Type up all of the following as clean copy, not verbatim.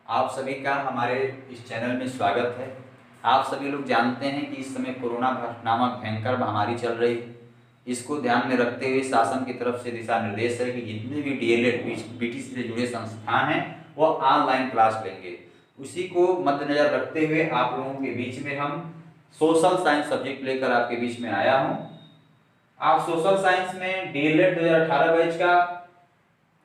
आप सभी का हमारे इस चैनल में स्वागत है। आप सभी लोग जानते हैं कि इस समय कोरोना नामक भयंकर महामारी चल रही है। इसको ध्यान में रखते हुए शासन की तरफ से दिशा निर्देश है कि जितने भी डीएलएड बीटीसी से जुड़े संस्थान हैं वो ऑनलाइन क्लास लेंगे। उसी को मद्देनजर रखते हुए आप लोगों के बीच में हम सोशल साइंस सब्जेक्ट लेकर आपके बीच में आया हूँ। आप सोशल साइंस में डीएलएड 2018 बैच का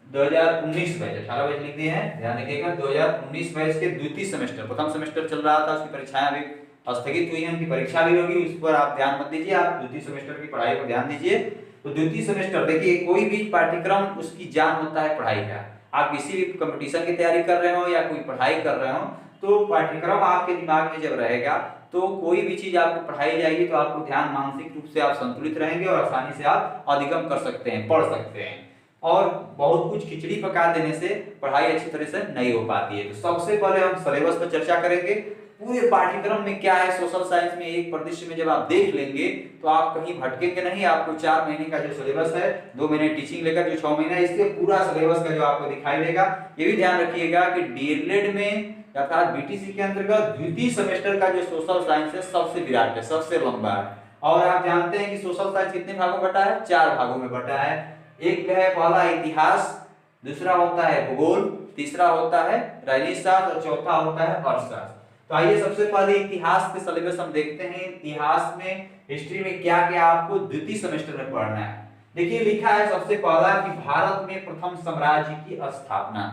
2019 बैच 18 बैच लिख दिए हैं, ध्यान रखिएगा। 2019 बैच के द्वितीय सेमेस्टर, प्रथम सेमेस्टर चल रहा था, उसकी परीक्षाएं अभी स्थगित हुई हैं, उनकी परीक्षा भी होगी, उस पर आप ध्यान मत दीजिए। आप द्वितीय सेमेस्टर की पढ़ाई पर ध्यान दीजिए। तो द्वितीय सेमेस्टर देखिए, कोई भी पाठ्यक्रम उसकी जान होता है पढ़ाई का। आप किसी भी कंपटीशन की तैयारी कर रहे हो या कोई पढ़ाई कर रहे हो, तो पाठ्यक्रम आपके दिमाग में जब रहेगा तो कोई भी चीज आपको पढ़ाई जाएगी तो आपको ध्यान मानसिक रूप से आप संतुलित रहेंगे और आसानी से आप अधिगम कर सकते हैं, पढ़ सकते हैं। और बहुत कुछ खिचड़ी पका देने से पढ़ाई अच्छी तरह से नहीं हो पाती है। तो सबसे पहले हम सिलेबस पर चर्चा करेंगे। पूरे पाठ्यक्रम में क्या है सोशल साइंस में, एक परिदृश्य में जब आप देख लेंगे तो आप कहीं भटकेंगे नहीं। आपको 4 महीने का जो सिलेबस है, 2 महीने टीचिंग लेकर जो 6 महीना है, इसके पूरा सिलेबस का जो आपको दिखाई देगा। ये भी ध्यान रखिएगा कि डीएलएड में अर्थात बीटीसी के अंतर्गत द्वितीय सेमेस्टर का जो सोशल साइंस है सबसे विराट है, सबसे लंबा है। और आप जानते हैं कि सोशल साइंस कितने भागों में बटा है? 4 भागों में बटा है। एक है पहला इतिहास, दूसरा होता है भूगोल, तीसरा होता है राजनीति शास्त्र और चौथा होता है अर्थशास्त्र। तो आइए सबसे पहले इतिहास के सिलेबस हम देखते हैं। इतिहास में, हिस्ट्री में क्या क्या आपको द्वितीय सेमेस्टर में पढ़ना है। देखिए लिखा है सबसे पहला कि भारत में प्रथम साम्राज्य की स्थापना।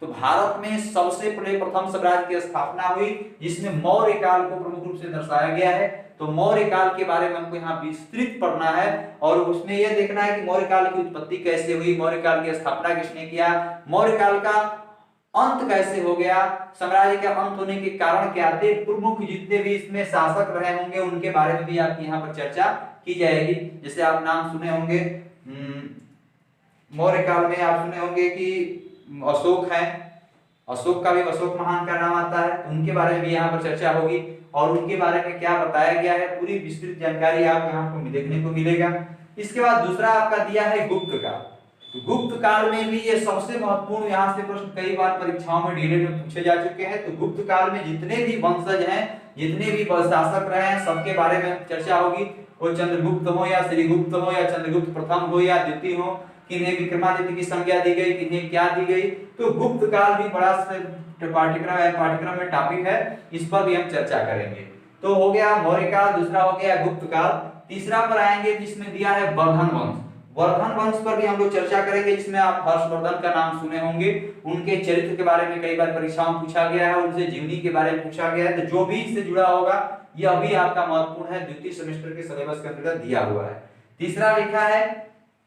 तो भारत में सबसे पहले प्रथम साम्राज्य की स्थापना हुई जिसमें मौर्य काल को प्रमुख रूप से दर्शाया गया है। तो मौर्य काल के बारे में हमको यहाँ विस्तृत पढ़ना है और उसमें यह देखना है कि मौर्य काल की उत्पत्ति कैसे हुई, मौर्य काल की स्थापना किसने किया, मौर्य काल का अंत कैसे हो गया, साम्राज्य के अंत होने के कारण क्या थे, प्रमुख जितने भी इसमें शासक रहे होंगे उनके बारे में भी आपकी यहाँ पर चर्चा की जाएगी। जैसे आप नाम सुने होंगे, मौर्य काल में आप सुने होंगे कि अशोक है, अशोक का भी अशोक महान का नाम आता है, उनके बारे में भी यहाँ पर चर्चा होगी और उनके बारे में क्या बताया गया है, पूरी विस्तृत जानकारी आप यहाँ पर देखने को मिलेगा। इसके बाद दूसरा आपका दिया है गुप्त काल। तो गुप्त काल में भी ये सबसे महत्वपूर्ण, यहाँ से प्रश्न कई बार परीक्षाओं में डीएलएड में पूछे जा चुके हैं। तो गुप्त काल में जितने भी वंशज हैं, जितने भी शासक रहे हैं, सबके बारे में चर्चा होगी। वो चंद्रगुप्त हो या श्रीगुप्त हो या चंद्रगुप्त प्रथम हो या द्वितीय हो, किन्हें विक्रमादित्य की संज्ञा दी गई, किन्हें क्या दी गई। तो गुप्त काल भी बड़ा पाठ्यक्रम में टॉपिक है, इस पर भी हम चर्चा करेंगे। तो हो गया मौर्य काल, दूसरा हो गया गुप्त काल। तीसरा पर आएंगे जिसमें दिया है वर्धन वंश। वर्धन वंश पर भी हम लोग चर्चा करेंगे, जिसमें आप हर्षवर्धन का नाम सुने होंगे। उनके चरित्र के बारे में कई बार परीक्षाओं में पूछा गया है, उनसे जीवनी के बारे में पूछा गया है। तो जो भी इससे जुड़ा होगा यह भी आपका महत्वपूर्ण है, द्वितीय सेमेस्टर के सिलेबस के अंतर्गत दिया हुआ है। तीसरा लिखा है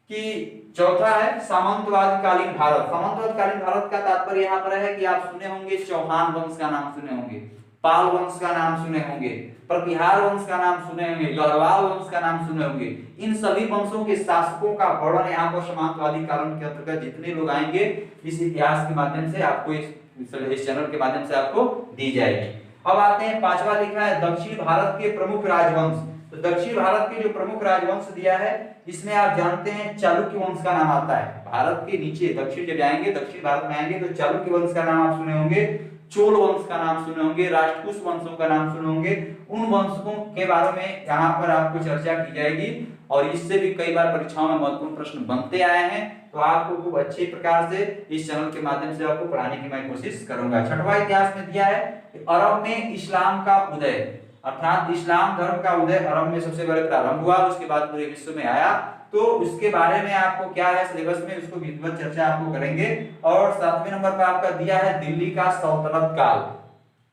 कि चौथा है सामंतवाद कालीन भारत। सामंतवाद कालीन भारत का तात्पर्य यहाँ पर है कि आप सुने होंगे चौहान वंश का नाम सुने होंगे, पाल वंश का नाम सुने होंगे, प्रतिहार वंश का नाम सुने होंगे, गढ़वाल वंश का नाम सुने होंगे। इन सभी वंशों के शासकों का वर्णन यहाँ पर सामंतवादी कालीन के अंतर्गत जितने लोग आएंगे इस इतिहास के माध्यम से आपको, इस चैनल के माध्यम से आपको दी जाएगी। अब आते हैं पांचवा लिखा है दक्षिण भारत के प्रमुख राजवंश। तो दक्षिण भारत के जो प्रमुख राजवंश दिया है इसमें आप जानते हैं चालुक्य वंश का नाम आता है। भारत के नीचे दक्षिण जब जाएंगे, दक्षिण भारत में आएंगे तो चालुक्य वंश का नाम आप सुने होंगे, चोल वंश का नाम सुने होंगे, राष्ट्रकूट वंशों का नाम सुने होंगे। उन वंशों के बारे में यहाँ पर आपको चर्चा की जाएगी और इससे भी कई बार परीक्षाओं में महत्वपूर्ण प्रश्न बनते आए हैं। तो आपको खूब अच्छे प्रकार से इस चैनल के माध्यम से आपको पढ़ाने की मैं कोशिश करूंगा। छठवां इतिहास में दिया है अरब में इस्लाम का उदय, अर्थात इस्लाम धर्म का उदय अरब में सबसे पहले प्रारंभ हुआ, उसके बाद पूरे विश्व में आया। तो उसके बारे में आपको क्या है सिलेबस में, उसको विधिवत चर्चा आपको करेंगे। और 7वें नंबर पर आपका दिया है दिल्ली का सल्तनत काल।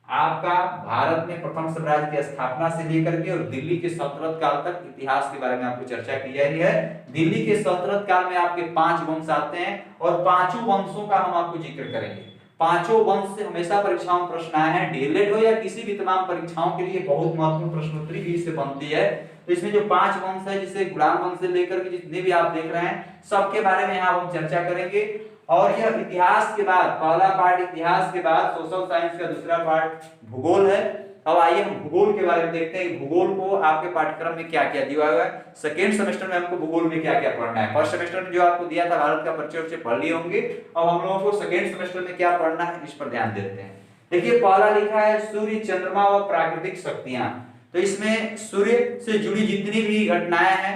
आपका भारत में प्रथम साम्राज्य की स्थापना से लेकर के और दिल्ली के सल्तनत काल तक इतिहास के बारे में आपको चर्चा की जा रही है। दिल्ली के सल्तनत काल में आपके 5 वंश आते हैं और 5 वंशों का हम आपको जिक्र करेंगे। 5 वंश से हमेशा परीक्षाओं में प्रश्न आए हैं, डीएलएड हो या किसी भी तमाम परीक्षाओं के लिए बहुत महत्वपूर्ण प्रश्नोत्तरी भी इससे बनती है। तो इसमें जो 5 वंश है, जिसे गुलाम वंश से लेकर के जितने भी आप देख रहे हैं सबके बारे में यहाँ हम चर्चा करेंगे। और यह इतिहास के बाद, पहला पार्ट इतिहास के बाद सोशल साइंस का दूसरा पार्ट भूगोल है। अब आइए हम भूगोल के बारे में देखते हैं, भूगोल को आपके पाठ्यक्रम में क्या क्या दिया हुआ है। सेकेंड सेमेस्टर में हमको भूगोल में क्या क्या पढ़ना है। फर्स्ट सेमेस्टर में जो आपको दिया था भारत का परिचय से पढ़ लिए होंगे, अब हम लोगों को सेकेंड सेमेस्टर में क्या पढ़ना है इस पर ध्यान देते हैं। देखिए पहला लिखा है सूर्य, चंद्रमा व प्राकृतिक शक्तियां। तो इसमें सूर्य से जुड़ी जितनी भी घटनाएं हैं,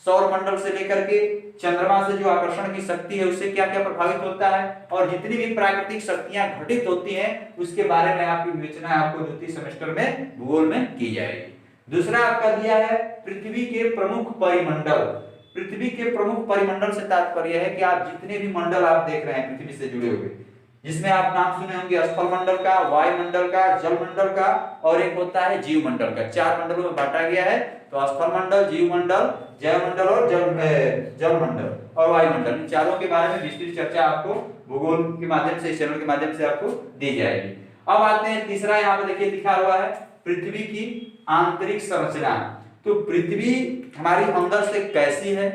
सौर मंडल से लेकर के चंद्रमा से जो आकर्षण की शक्ति है उससे क्या क्या प्रभावित होता है, और जितनी भी प्राकृतिक शक्तियां घटित होती हैं उसके बारे में आपकी विवेचना आपको द्वितीय सेमेस्टर में भूगोल में की जाएगी। दूसरा आपका दिया है पृथ्वी के प्रमुख परिमंडल। पृथ्वी के प्रमुख परिमंडल से तात्पर्य है कि आप जितने भी मंडल आप देख रहे हैं पृथ्वी से जुड़े हुए, जिसमें आप नाम सुने होंगे स्थल मंडल का, वायुमंडल का, जल मंडल का, और एक होता है जीव मंडल का। 4 मंडलों में बांटा गया है। तो स्थल मंडल, जीव मंडल, जैव मंडल और जल मंडल और वायुमंडल, इन चारों के बारे में विस्तृत चर्चा आपको भूगोल के माध्यम से, इस चैनल के माध्यम से आपको दी जाएगी। अब आते हैं तीसरा, यहाँ पे देखिए लिखा हुआ है पृथ्वी की आंतरिक संरचना। तो पृथ्वी हमारी अंदर से कैसी है,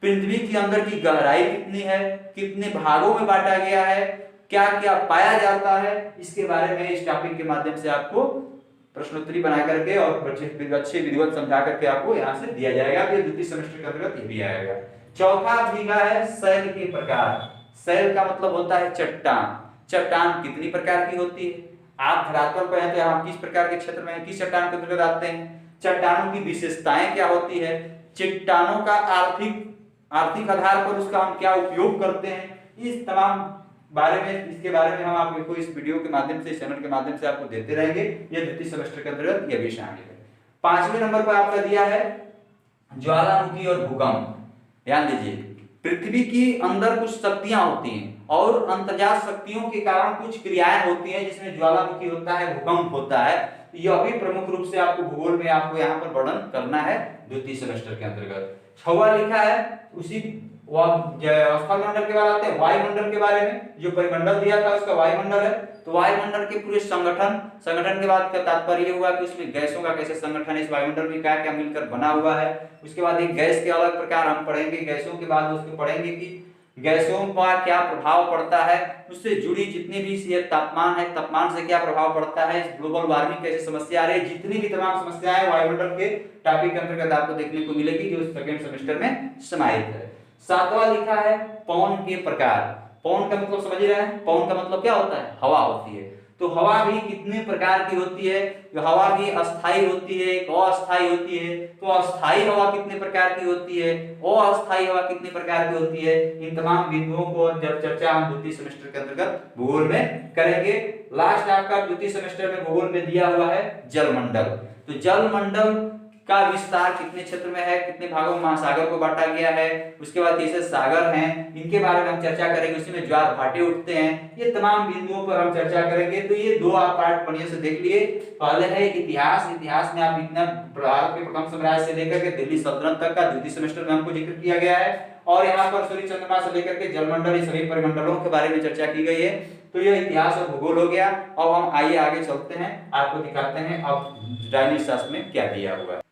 पृथ्वी के अंदर की गहराई कितनी है, कितने भागों में बांटा गया है, क्या क्या पाया जाता है, इसके बारे में इस टॉपिक के माध्यम से आपको प्रश्नोत्तरी बना करके और अच्छे विधिवत समझा करके आपको यहाँ से दिया जाएगा। फिर द्वितीय सेमेस्टर के अंतर्गत ये भी आएगा। चौथा भीगा है शैल के प्रकार। शैल का मतलब होता है चट्टान। चट्टान कितनी प्रकार की होती है, आप धरातल पर हैं तो यहाँ किस प्रकार के क्षेत्र में किस चट्टान के अंतर्गत आते हैं, चट्टानों की विशेषताएं क्या होती है, चट्टानों का आर्थिक आधार पर उसका हम क्या उपयोग करते हैं, इस तमाम बारे में, इसके बारे में हम आपको इस वीडियो के माध्यम से, इस चैनल के माध्यम से आपको देते रहेंगे। ये द्वितीय सेमेस्टर के अंतर्गत ये भी शामिल है। 5वें नंबर पर आपका दिया है ज्वालामुखी और भूकंप। ध्यान दीजिए, पृथ्वी की अंदर कुछ शक्तियां होती हैं और अंतर्जात शक्तियों के कारण कुछ क्रियाएं होती हैं, जिसमें ज्वालामुखी होता है, भूकंप होता है। यह भी प्रमुख रूप से आपको भूगोल में आपको यहाँ पर वर्णन करना है द्वितीय सेमेस्टर के अंतर्गत। 6वां लिखा है उसी स्थल मंडल के बाद आते हैं वायुमंडल के बारे में। जो परिमंडल दिया था उसका वायुमंडल है। तो वायुमंडल के पूरे संगठन के बाद का तात्पर्य हुआ कि उसमें गैसों का कैसे संगठन है, इस वायुमंडल में क्या क्या मिलकर बना हुआ है। उसके बाद एक गैस के अलग प्रकार हम पढ़ेंगे, गैसों के बाद उसको पढ़ेंगे कि गैसों का क्या प्रभाव पड़ता है, उससे जुड़ी जितनी भी तापमान है, तापमान से क्या प्रभाव पड़ता है, ग्लोबल वार्मिंग कैसे समस्या आ रही है, जितनी भी तमाम समस्याएं वायुमंडल के टॉपिक के अंतर्गत आपको देखने को मिलेगी जो सेकंड सेमेस्टर में समाहित है। 7वां लिखा है पवन के प्रकार। पवन का मतलब समझ रहे हैं, पवन का मतलब क्या होता है, हवा होती है। तो हवा भी कितने प्रकार की होती है, जो हवा भी अस्थाई होती है, एक अस्थाई होती है। तो अस्थाई हवा कितने प्रकार की होती है, अस्थाई हवा कितने प्रकार की होती है, इन तमाम बिंदुओं को जब चर्चा हम द्वितीय सेमेस्टर के अंतर्गत भूगोल में करेंगे। लास्ट आपका द्वितीय सेमेस्टर में भूगोल में दिया हुआ है जलमंडल। तो जलमंडल का विस्तार कितने क्षेत्र में है, कितने भागों में महासागर को बांटा गया है, उसके बाद कैसे सागर हैं, इनके बारे में हम चर्चा करेंगे। उसी में ज्वार भाटे उठते हैं, ये तमाम बिंदुओं पर हम चर्चा करेंगे। तो ये 2 आप पार्ट बढ़िया से देख लिए। पहले है इतिहास। इतिहास में आप इतना भारत के प्रथम साम्राज्य से लेकर के दिल्ली सल्तनत तक का द्वितीय सेमेस्टर में हमको जिक्र किया गया है, और यहाँ पर सूर्य चंद्रमा से लेकर के जलमंडल, ये सभी परिमंडलों के बारे में चर्चा की गई है। तो ये इतिहास और भूगोल हो गया। अब हम आइए आगे चलते हैं, आपको दिखाते हैं अब राजनीति शास्त्र में क्या दिया हुआ है।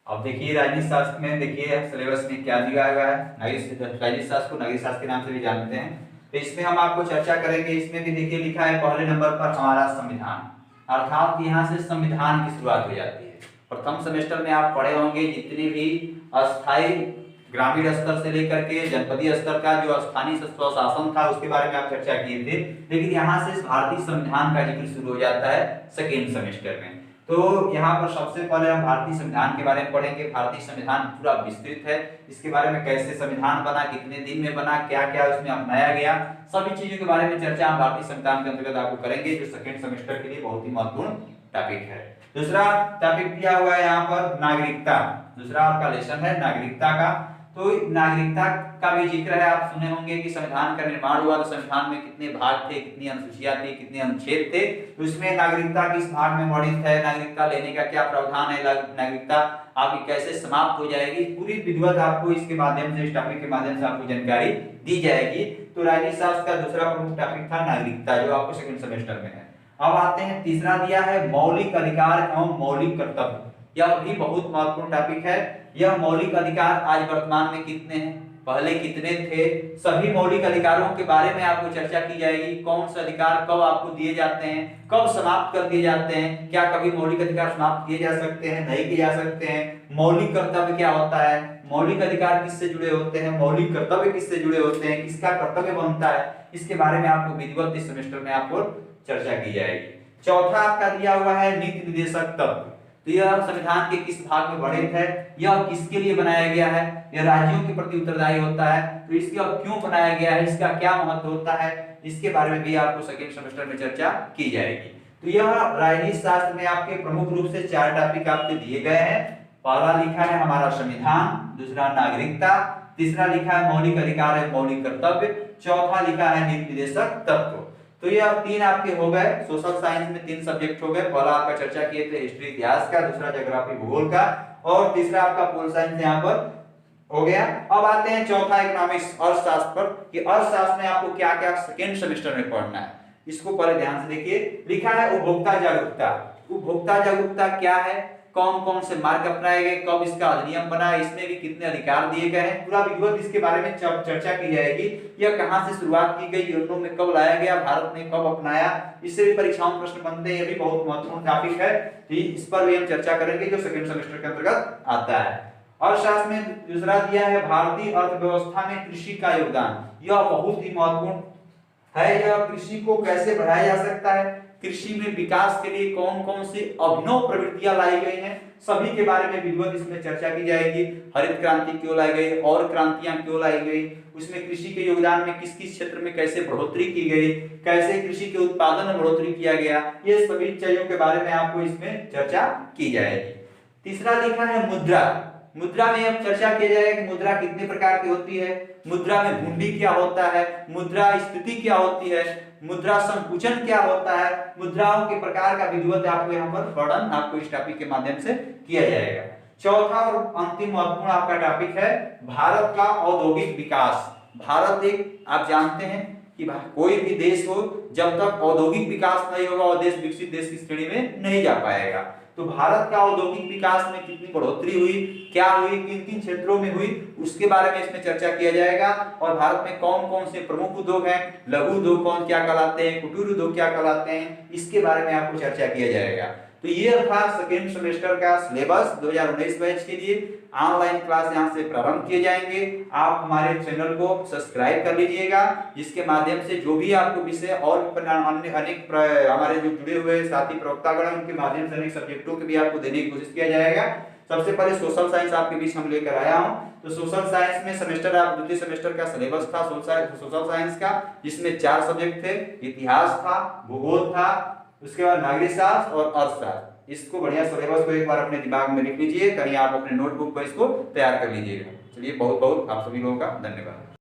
अब देखिए राजनीति शास्त्र में देखिए सिलेबस में क्या दिया हुआ है। राजनीति शास्त्र को नागरिक शास्त्र के नाम से भी जानते हैं। तो इसमें हम आपको चर्चा करेंगे। इसमें भी देखिए लिखा है पहले नंबर पर हमारा संविधान, अर्थात यहाँ से संविधान की शुरुआत हो जाती है। प्रथम सेमेस्टर में आप पढ़े होंगे जितने भी अस्थायी ग्रामीण स्तर से लेकर के जनपदीय स्तर का जो स्थानीय स्वशासन था उसके बारे में आप चर्चा किए थे, लेकिन यहाँ से भारतीय संविधान का जिक्र शुरू हो जाता है सेकेंड सेमेस्टर में। तो यहाँ पर सबसे पहले हम भारतीय संविधान के बारे में पढ़ेंगे। भारतीय संविधान पूरा विस्तृत है, इसके बारे में कैसे संविधान बना, कितने दिन में बना, क्या क्या उसमें अपनाया गया, सभी चीजों के बारे में चर्चा हम भारतीय संविधान के अंतर्गत आपको करेंगे, जो सेकंड सेमेस्टर के लिए बहुत ही महत्वपूर्ण टॉपिक है। दूसरा टॉपिक दिया हुआ है यहाँ पर नागरिकता। दूसरा आपका लेसन है नागरिकता का। तो नागरिकता का भी जिक्र है। आप सुने होंगे कि संविधान का निर्माण हुआ तो संविधान में कितने भाग थे, कितनी अनुसूचियां थी, कितने अनुच्छेद थे। तो इसमें नागरिकता किस भाग में वर्णित है, नागरिकता लेने का क्या प्रावधान है, नागरिकता आपकी कैसे समाप्त हो जाएगी, पूरी विधिवत आपको इसके माध्यम से, इस टॉपिक के माध्यम से आपको जानकारी दी जाएगी। तो राजनीति शास्त्र का दूसरा प्रमुख टॉपिक था नागरिकता, जो आपको सेकंड सेमेस्टर में है। अब आते हैं तीसरा दिया है मौलिक अधिकार एवं मौलिक कर्तव्य। यह भी बहुत महत्वपूर्ण टॉपिक है। यह मौलिक अधिकार आज वर्तमान में कितने हैं, पहले कितने थे, सभी मौलिक अधिकारों के बारे में आपको चर्चा की जाएगी। कौन से अधिकार कब आपको दिए जाते हैं, कब समाप्त कर दिए जाते हैं, क्या कभी मौलिक अधिकार समाप्त किए जा सकते हैं, नहीं किए जा सकते हैं, मौलिक कर्तव्य क्या होता है, मौलिक अधिकार किससे जुड़े होते हैं, मौलिक कर्तव्य किससे जुड़े होते हैं, किसका कर्तव्य बनता है, इसके बारे में आपको विधिवत इस सेमेस्टर में आपको चर्चा की जाएगी। चौथा आपका दिया हुआ है नीति निर्देशक तत्व। तो यह संविधान के किस भाग में वर्णित है, यह किसके लिए बनाया गया है, यह राज्यों के प्रति उत्तरदायी होता है, तो इसका क्यों बनाया गया है, इसका क्या महत्व होता है, इसके बारे में भी आपको सेकेंड सेमेस्टर में चर्चा की जाएगी। तो यह राजनीति शास्त्र में आपके प्रमुख रूप से 4 टॉपिक आपके दिए गए हैं। पहला लिखा है हमारा संविधान, दूसरा नागरिकता, तीसरा लिखा है मौलिक अधिकार है मौलिक कर्तव्य, चौथा लिखा है नीति निर्देशक तत्व। तो ये 3 आपके हो गए। सोशल साइंस में 3 सब्जेक्ट हो गए। पहला आपका चर्चा किए थे हिस्ट्री इतिहास का, दूसरा ज्योग्राफी भूगोल का, और तीसरा आपका पोल साइंस यहाँ पर हो गया। अब आते हैं चौथा इकोनॉमिक्स अर्थशास्त्र पर, कि अर्थशास्त्र में आपको क्या क्या सेकेंड सेमेस्टर में पढ़ना है। इसको पहले ध्यान से देखिए। लिखा है उपभोक्ता जागरूकता। उपभोक्ता जागरूकता क्या है, कौन कौन से मार्ग अपनाए गए, कब इसका अधिनियम बना, इसमें भी कितने अधिकार दिए गए हैं, पूरा विधिवत इसके बारे में चर्चा की जाएगी। यह कहां से शुरुआत की गई, यूरोप में कब लाया गया, भारत में कब अपनाया, इससे भी परीक्षाओं में प्रश्न बनते हैं। ये भी बहुत महत्वपूर्ण टॉपिक है, इस पर भी हम चर्चा करेंगे जो सेकंड सेमेस्टर के अंतर्गत आता है। अर्थशास्त्र में दूसरा दिया है भारतीय अर्थव्यवस्था में कृषि का योगदान। यह बहुत ही महत्वपूर्ण है। यह कृषि को कैसे बढ़ाया जा सकता है, कृषि में विकास के लिए कौन कौन सी अभिनव प्रवृत्तियां लाई गई हैं, सभी के बारे में विधिवत इसमें चर्चा की जाएगी। हरित क्रांति क्यों लाई गई, और क्रांतियां क्यों लाई गई, उसमें कृषि के योगदान में किस किस क्षेत्र में कैसे बढ़ोतरी की गई, कैसे कृषि के उत्पादन में बढ़ोतरी किया गया, ये सभी चीजों के बारे में आपको इसमें चर्चा की जाएगी। तीसरा लिखा है मुद्रा। मुद्रा में अब चर्चा किया जाएगा कि मुद्रा कितने प्रकार की होती है, मुद्रा में हुंडी क्या होता है, मुद्रा स्थिति क्या होती है, मुद्रा संकुचन क्या होता है, मुद्राओं के प्रकार का विधिवत आपको यहाँ पर वर्णन आपको इस टॉपिक के माध्यम से किया जाएगा। चौथा और अंतिम महत्वपूर्ण आपका टॉपिक है भारत का औद्योगिक विकास। भारत एक, आप जानते हैं कि कोई भी देश हो, जब तक औद्योगिक विकास नहीं होगा और देश विकसित देश की श्रेणी में नहीं जा पाएगा। तो भारत का औद्योगिक विकास में कितनी बढ़ोतरी हुई, क्या हुई, किन किन क्षेत्रों में हुई, उसके बारे में इसमें चर्चा किया जाएगा। और भारत में कौन कौन से प्रमुख उद्योग हैं, लघु उद्योग कौन क्या कहलाते हैं, कुटीर उद्योग क्या कहलाते हैं, इसके बारे में आपको चर्चा किया जाएगा। तो ये था सेकेंड सेमेस्टर का सिलेबस 2019 बैच के लिए। ऑनलाइन क्लास यहाँ से प्रारंभ किए जाएंगे। आप हमारे चैनल को सब्सक्राइब कर लीजिएगा, जिसके माध्यम से जो भी आपको विषय और अन्य अनेक हमारे जो जुड़े हुए साथी प्रवक्तागण हैं उनके माध्यम से अनेक सब्जेक्टों के भी आपको देने की कोशिश किया जाएगा। सबसे पहले सोशल साइंस आपके बीच हम लेकर आया हूँ। तो सोशल साइंस में सेमेस्टर आप द्वितीय सेमेस्टर का सिलेबस था सोशल साइंस का, जिसमें 4 सब्जेक्ट थे, इतिहास था, भूगोल था, उसके बाद नागरिक शास्त्र और अर्थशास्त्र। इसको बढ़िया सिलेबस को एक बार अपने दिमाग में लिख लीजिए, कहीं आप अपने नोटबुक पर इसको तैयार कर लीजिएगा। चलिए बहुत बहुत आप सभी लोगों का धन्यवाद।